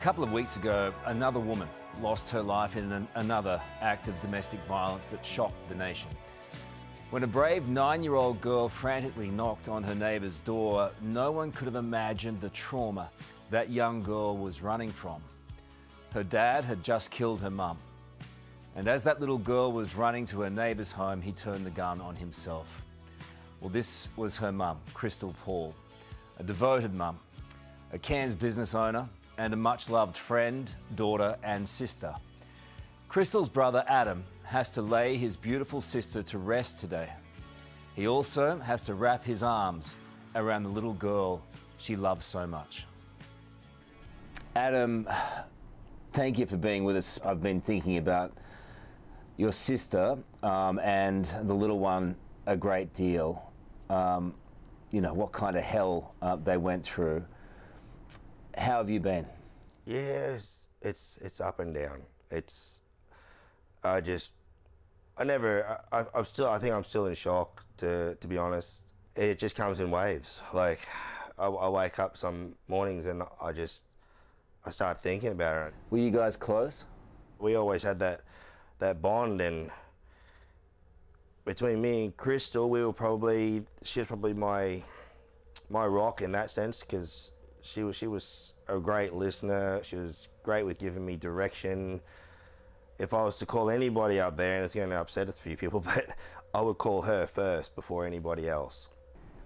couple of weeks ago, another woman lost her life in another act of domestic violence that shocked the nation. When a brave 9-year-old girl frantically knocked on her neighbour's door, no one could have imagined the trauma that young girl was running from. Her dad had just killed her mum. And as that little girl was running to her neighbour's home, he turned the gun on himself. Well, this was her mum, Crystal Paul, a devoted mum, a Cairns business owner, and a much-loved friend, daughter and sister. Crystal's brother Adam has to lay his beautiful sister to rest today. He also has to wrap his arms around the little girl she loves so much. Adam, thank you for being with us. I've been thinking about your sister and the little one a great deal. You know, what kind of hell they went through. How have you been? Yeah, it's up and down. I think I'm still in shock, to be honest. It just comes in waves. Like, I wake up some mornings and I start thinking about it. Were you guys close? We always had that bond, and between me and Crystal, she was probably my rock in that sense, because she was a great listener. She was great with giving me direction. If I was to call anybody up there, and it's going to upset a few people, but I would call her first before anybody else.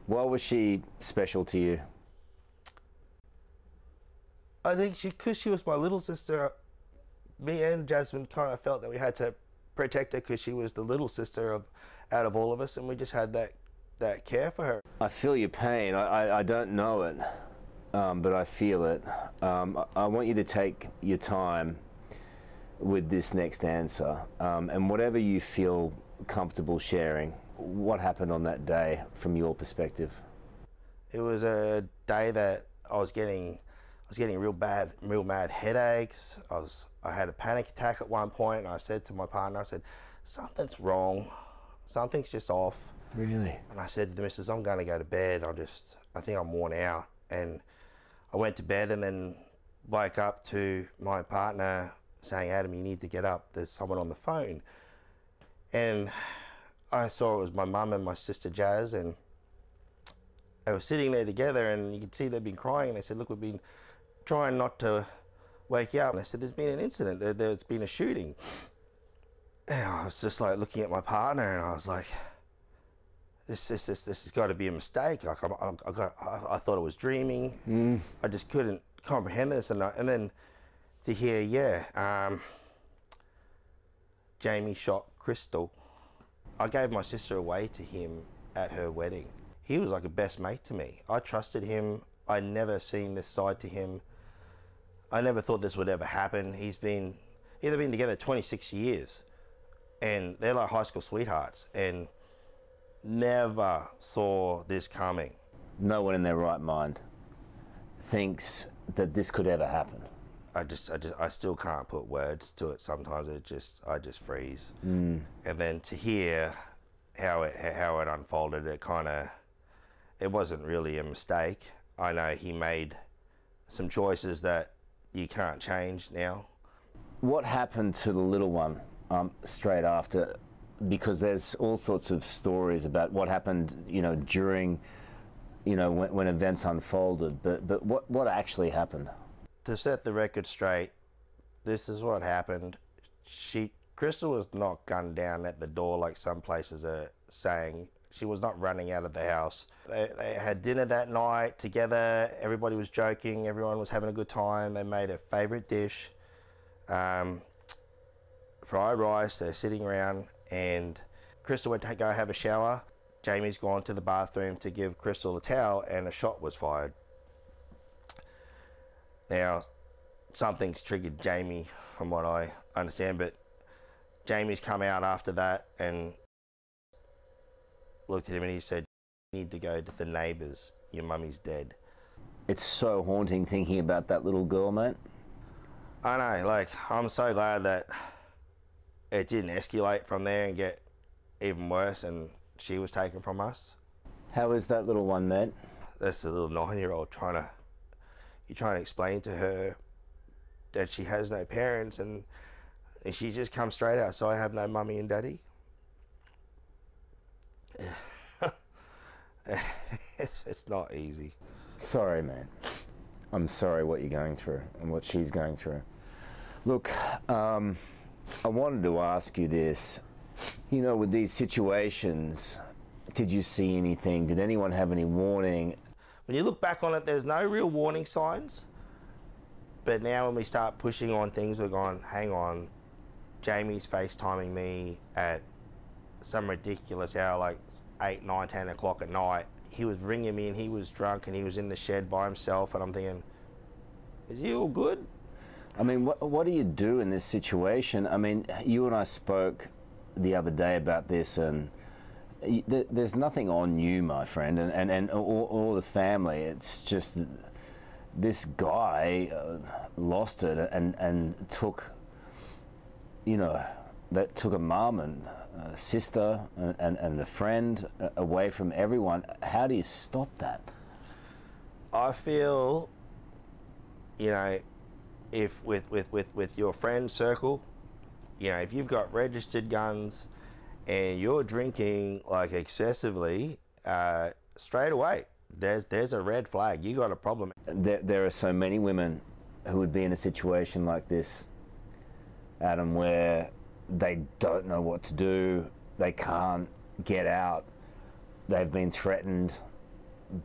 Why was she special to you? I think because she was my little sister, me and Jasmine kind of felt that we had to protect her because she was the little sister out of all of us, and we just had that care for her. I feel your pain. I don't know it, but I feel it. I want you to take your time with this next answer, and whatever you feel comfortable sharing. What happened on that day from your perspective? It was a day that I was getting real mad headaches. I had a panic attack at one point, and I said to my partner, I said, something's wrong, something's just off. Really? And I said to the missus, I'm going to go to bed. I think I'm worn out. And I went to bed and then woke up to my partner saying, Adam, you need to get up. There's someone on the phone. And I saw it was my mum and my sister Jazz, and they were sitting there together, and you could see they'd been crying. And they said, look, we've been trying not to wake you up. And I said, there's been an incident. There's been a shooting. And I was just like looking at my partner, and I was like, this has got to be a mistake. Like I thought I was dreaming. I just couldn't comprehend this. And then to hear, Jamie shot Crystal. I gave my sister away to him at her wedding. He was like a best mate to me. I trusted him. I'd never seen this side to him. I never thought this would ever happen. They've been together 26 years, and they're like high school sweethearts, and never saw this coming. No one in their right mind thinks that this could ever happen. I still can't put words to it. Sometimes I just freeze. And then to hear how it unfolded, it wasn't really a mistake. I know he made some choices that you can't change now. What happened to the little one straight after? Because there's all sorts of stories about what happened, during, when events unfolded. But what actually happened? To set the record straight, this is what happened. Crystal was not gunned down at the door like some places are saying. She was not running out of the house. They had dinner that night together. Everybody was joking. Everyone was having a good time. They made their favourite dish, fried rice. They're sitting around, and Crystal went to go have a shower. Jamie's gone to the bathroom to give Crystal a towel, and a shot was fired. Now, something's triggered Jamie, from what I understand, but Jamie's come out after that and looked at him and he said, you need to go to the neighbours, your mummy's dead. It's so haunting thinking about that little girl, mate. I know, like, I'm so glad that it didn't escalate from there and get even worse and she was taken from us. How is that little one, mate? That's the little 9-year-old trying to explain to her that she has no parents, and she just comes straight out, so I have no mummy and daddy. It's not easy. Sorry, man. I'm sorry what you're going through and what she's going through. Look, I wanted to ask you this. You know, with these situations, did you see anything? Did anyone have any warning? When you look back on it, there's no real warning signs. But now when we start pushing on things, we're going, hang on, Jamie's FaceTiming me at some ridiculous hour, like 8, 9, 10 o'clock at night. He was ringing me and he was drunk and he was in the shed by himself, and I'm thinking, is he all good? I mean, what do you do in this situation? I mean, you and I spoke the other day about this, and there's nothing on you, my friend, and all the family. It's just this guy lost it and took, you know, that took a mum and a sister and a friend away from everyone. How do you stop that? I feel, you know, if with your friend circle, you know, if you've got registered guns and you're drinking like excessively, straight away, there's a red flag. You got a problem. There are so many women who would be in a situation like this, Adam, where they don't know what to do, they can't get out, they've been threatened,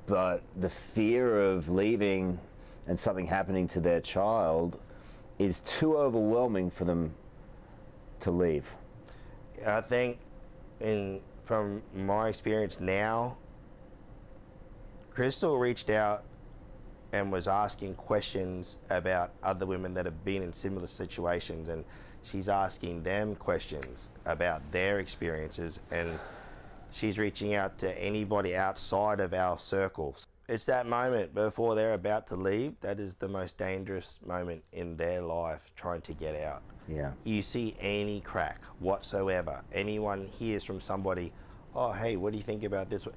but the fear of leaving and something happening to their child is too overwhelming for them to leave. I think, from my experience now, Crystal reached out and was asking questions about other women that have been in similar situations, and she's asking them questions about their experiences, and she's reaching out to anybody outside of our circles. It's that moment before they're about to leave that is the most dangerous moment in their life, trying to get out. Yeah. You see any crack whatsoever, anyone hears from somebody, oh, hey, what do you think about this? You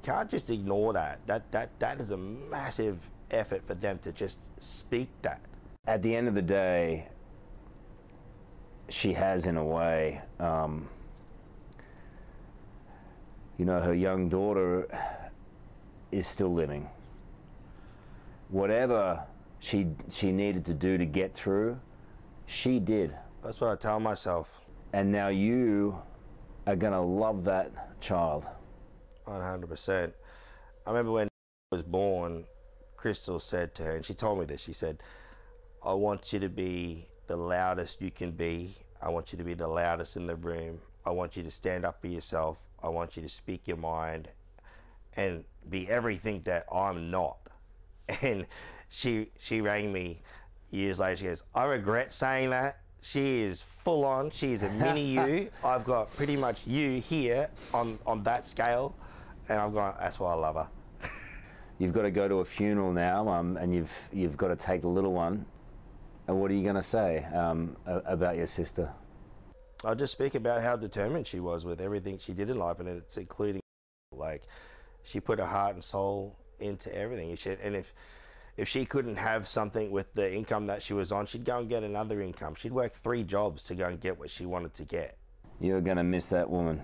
can't just ignore that. That is a massive effort for them to just speak that. At the end of the day, she has, in a way, you know, her young daughter is still living. Whatever she needed to do to get through, she did. That's what I tell myself. And now you are gonna love that child. 100%. I remember when I was born, Crystal said to her, and she told me this, she said, I want you to be the loudest you can be. I want you to be the loudest in the room. I want you to stand up for yourself. I want you to speak your mind and be everything that I'm not. And she rang me years later. She goes, I regret saying that. She is full on. She is a mini you. I've got pretty much you here on that scale. And I've gone, that's why I love her. You've got to go to a funeral now, and you've got to take the little one. And what are you going to say about your sister? I'll just speak about how determined she was with everything she did in life, and it's including, like, she put her heart and soul into everything. And if she couldn't have something with the income that she was on, she'd go and get another income. She'd work 3 jobs to go and get what she wanted to get. You're going to miss that woman.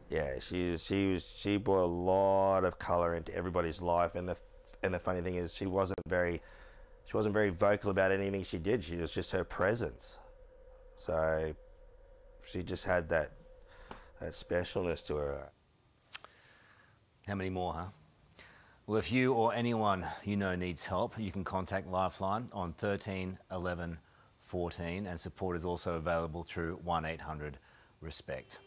Yeah, she brought a lot of colour into everybody's life, and the funny thing is she wasn't very vocal about anything she did. She was just her presence. So she just had that specialness to her. How many more, huh? Well, if you or anyone you know needs help, you can contact Lifeline on 13 11 14, and support is also available through 1-800-RESPECT.